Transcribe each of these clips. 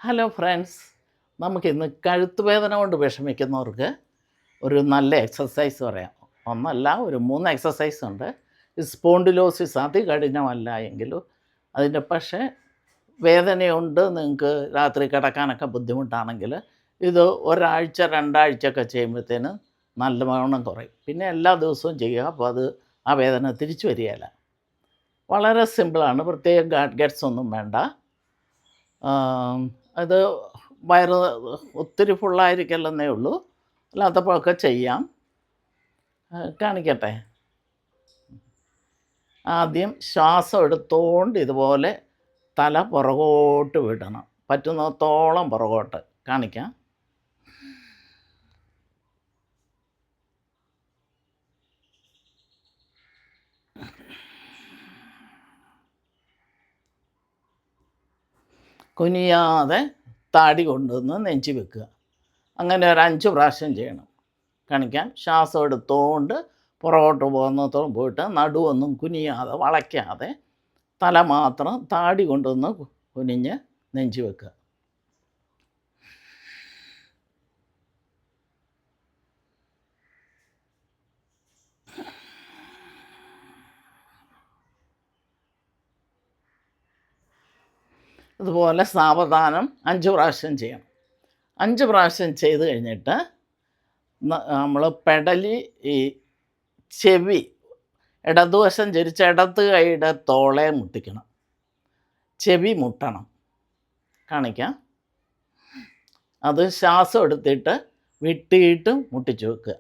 Hello friends, നമുക്കിന്ന് കഴുത്ത് വേദന കൊണ്ട് വിഷമിക്കുന്നവർക്ക് ഒരു നല്ല എക്സസൈസ് പറയാം. ഒന്നല്ല, ഒരു 3 എക്സസൈസ് ഉണ്ട്. ഈ സ്പോണ്ടിലോസിസ് അതികഠിനമല്ല എങ്കിലും അതിൻ്റെ പക്ഷേ വേദനയുണ്ട്, നിങ്ങൾക്ക് രാത്രി കിടക്കാനൊക്കെ ബുദ്ധിമുട്ടാണെങ്കിൽ ഇത് ഒരാഴ്ച 2 ആഴ്ചയൊക്കെ ചെയ്യുമ്പോഴത്തേന് നല്ലവണ്ണം കുറയും. പിന്നെ എല്ലാ ദിവസവും ചെയ്യുക, അപ്പോൾ ആ വേദന തിരിച്ചു വരികയില്ല. വളരെ സിമ്പിളാണ്, പ്രത്യേക ഗാഡ്ഗറ്റ്സ് ഒന്നും വേണ്ട. അത് വയറ് ഒത്തിരി ഫുള്ളായിരിക്കില്ലെന്നേ ഉള്ളൂ, അല്ലാത്തപ്പോഴൊക്കെ ചെയ്യാം. കാണിക്കട്ടെ. ആദ്യം ശ്വാസം എടുത്തുകൊണ്ട് ഇതുപോലെ തല പുറകോട്ട് വിടണം, പറ്റുന്നിടത്തോളം പുറകോട്ട്. കാണിക്കാം. കുനിയാതെ താടി കൊണ്ടുവന്ന് നെഞ്ചി വെക്കുക. അങ്ങനെ ഒരു 5 പ്രാവശ്യം ചെയ്യണം. കാണിക്കാം. ശ്വാസം എടുത്തുകൊണ്ട് പുറകോട്ട് പോകുന്നത്തോളം പോയിട്ട് നടുവൊന്നും കുനിയാതെ വളയ്ക്കാതെ തല മാത്രം താടി കൊണ്ടുവന്ന് കുനിഞ്ഞ് നെഞ്ചി വെക്കുക. അതുപോലെ സാവധാനം 5 പ്രാവശ്യം ചെയ്യണം. 5 പ്രാവശ്യം ചെയ്ത് കഴിഞ്ഞിട്ട് നമ്മൾ പെടലി ഈ ചെവി ഇടതുവശം ചരിച്ച് ഇടത് കൈയുടെ തോളെ മുട്ടിക്കണം, ചെവി മുട്ടണം. കാണിക്കാം. അത് ശ്വാസം എടുത്തിട്ട് വിട്ടിയിട്ട് മുട്ടിച്ചു വെക്കുക.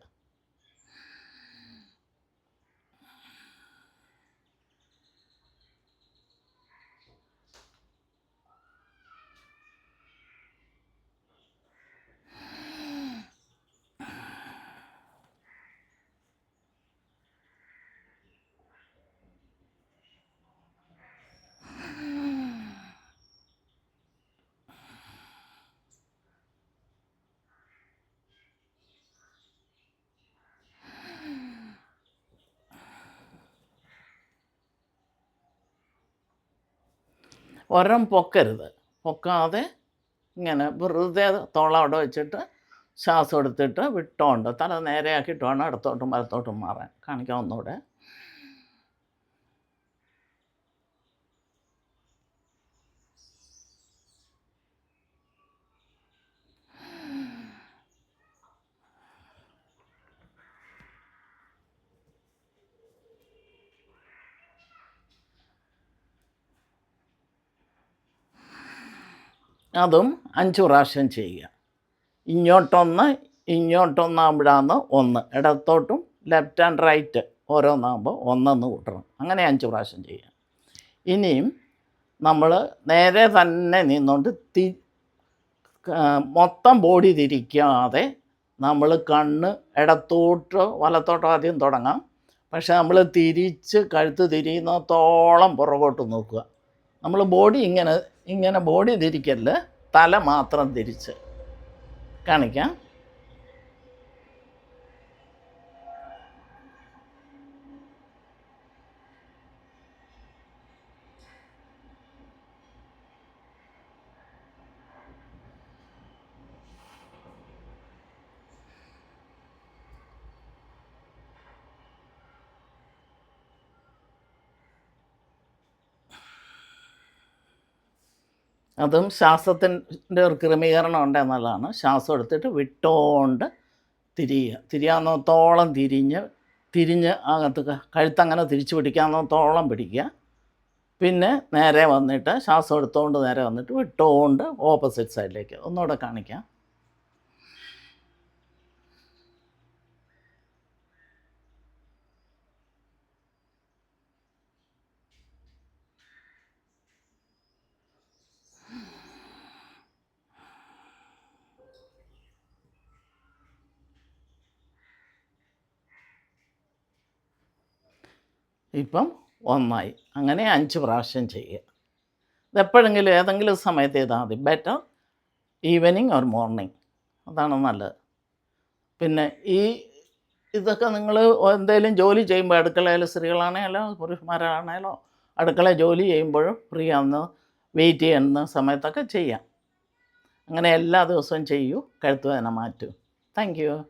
ഒരം പൊക്കരുത്, പൊക്കാതെ ഇങ്ങനെ വെറുതെ തോള അവിടെ വെച്ചിട്ട് ശ്വാസം എടുത്തിട്ട് വിട്ടോണ്ട് തല നേരെയാക്കിയിട്ട് വേണം ഇടത്തോട്ടും വലത്തോട്ടും മാറാൻ. കാണിക്കാം ഒന്നുകൂടെ. അതും 5 പ്രാവശ്യം ചെയ്യുക. ഇങ്ങോട്ടൊന്നാകുമ്പോഴാണ് 1, ഇടത്തോട്ടും ലെഫ്റ്റ് ആൻഡ് റൈറ്റ് ഓരോന്നാകുമ്പോൾ 1 കൂട്ടണം. അങ്ങനെ 5 പ്രാവശ്യം ചെയ്യുക. ഇനിയും നമ്മൾ നേരെ തന്നെ നിന്നുകൊണ്ട് മൊത്തം ബോഡി തിരിക്കാതെ നമ്മൾ കണ്ണ് ഇടത്തോട്ടോ വലത്തോട്ടോ ആദ്യം തുടങ്ങാം. പക്ഷെ നമ്മൾ കഴുത്ത് തിരിയുന്നത്തോളം പുറകോട്ട് നോക്കുക. നമ്മൾ ബോഡി ഇങ്ങനെ ബോഡി തിരിക്കല്ല, തല മാത്രം തിരിച്ച്. കാണിക്കാം. അതും ശ്വാസത്തിൻ്റെ ഒരു ക്രമീകരണം ഉണ്ടെന്നുള്ളതാണ്. ശ്വാസം എടുത്തിട്ട് വിട്ടോണ്ട് തിരിയാവുന്നത്തോളം തിരിഞ്ഞ് അകത്ത് കഴുത്തങ്ങനെ തിരിച്ച് പിടിക്കാവുന്നത്തോളം പിടിക്കുക. പിന്നെ നേരെ വന്നിട്ട് ശ്വാസം എടുത്തുകൊണ്ട് നേരെ വന്നിട്ട് വിട്ടോണ്ട് ഓപ്പോസിറ്റ് സൈഡിലേക്ക്. ഒന്നുകൂടെ കാണിക്കാം. ഇപ്പം 1 അങ്ങനെ 5 പ്രാവശ്യം ചെയ്യുക. ഇതെപ്പോഴെങ്കിലും ഏതെങ്കിലും സമയത്ത് ചെയ്താൽ മതി. ബെറ്റർ ഈവനിങ് ഓർ മോർണിംഗ്, അതാണ് നല്ലത്. പിന്നെ ഇതൊക്കെ നിങ്ങൾ എന്തെങ്കിലും ജോലി ചെയ്യുമ്പോൾ, അടുക്കളയിൽ സ്ത്രീകളാണേലോ പുരുഷന്മാരാണേലോ അടുക്കള ജോലി ചെയ്യുമ്പോഴും ഫ്രീ ആവുന്ന വെയിറ്റ് ചെയ്യുന്ന സമയത്തൊക്കെ ചെയ്യാം. അങ്ങനെ എല്ലാ ദിവസവും ചെയ്യൂ, കഴുത്ത് വേദന മാറ്റൂ. Thank you.